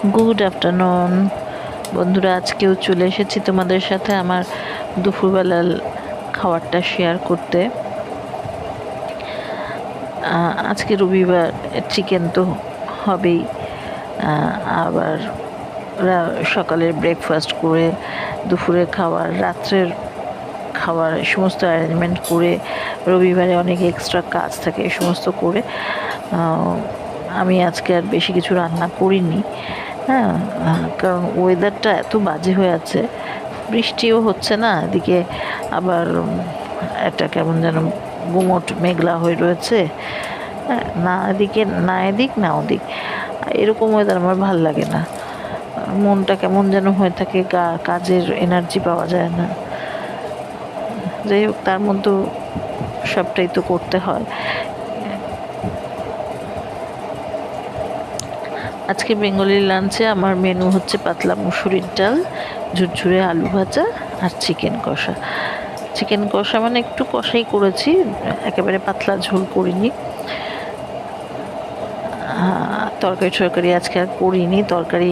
Good afternoon বন্ধুরা, আজকেও চলে এসেছি তোমাদের সাথে আমার দুপুরবেলার খাবারটা শেয়ার করতে। আজকে রবিবার, চিকেন তো হবেই। আবার সকালের ব্রেকফাস্ট করে দুপুরে খাবার, রাত্রের খাবার সমস্ত অ্যারেঞ্জমেন্ট করে, রবিবারে অনেক এক্সট্রা কাজ থাকে, এই সমস্ত করে আমি আজকে আর বেশি কিছু রান্না করিনি। হ্যাঁ, কারণ ওয়েদারটা এত বাজে হয়ে আছে, বৃষ্টিও হচ্ছে না, এদিকে আবার একটা কেমন যেন গুমোট মেঘলা হয়ে রয়েছে। হ্যাঁ, না এদিকে না এদিক না ওদিক, এরকম ওয়েদার আমার ভাল লাগে না। মনটা কেমন যেন হয়ে থাকে, কাজের এনার্জি পাওয়া যায় না। যাই হোক, তার মধ্যে সবটাই তো করতে হয়। আজকে বেঙ্গলি লাঞ্চে আমার মেনু হচ্ছে পাতলা মুসুরির ডাল, ঝুরঝুরে আলু ভাজা আর চিকেন কষা। চিকেন কষা মানে একটু কষাই করেছি, একেবারে পাতলা ঝোল করিনি। তরকারি আজকে আর করিনি, তরকারি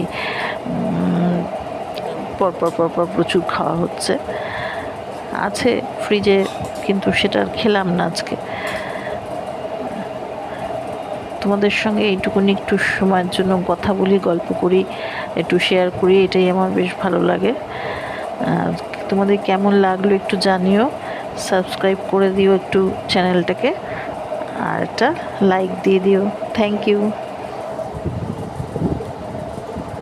পরপর প্রচুর খাওয়া হচ্ছে, আছে ফ্রিজে, কিন্তু সেটা আর খেলাম না আজকে। তোমাদের সঙ্গে এইটুকুনি একটু সময়ের জন্য কথা বলি, গল্প করি, একটু শেয়ার করি, এটাই আমার বেশ ভালো লাগে। তোমাদের কেমন লাগলো একটু জানিও, সাবস্ক্রাইব করে দিও একটু চ্যানেলটাকে, আর একটা লাইক দিয়ে দিও। Thank you.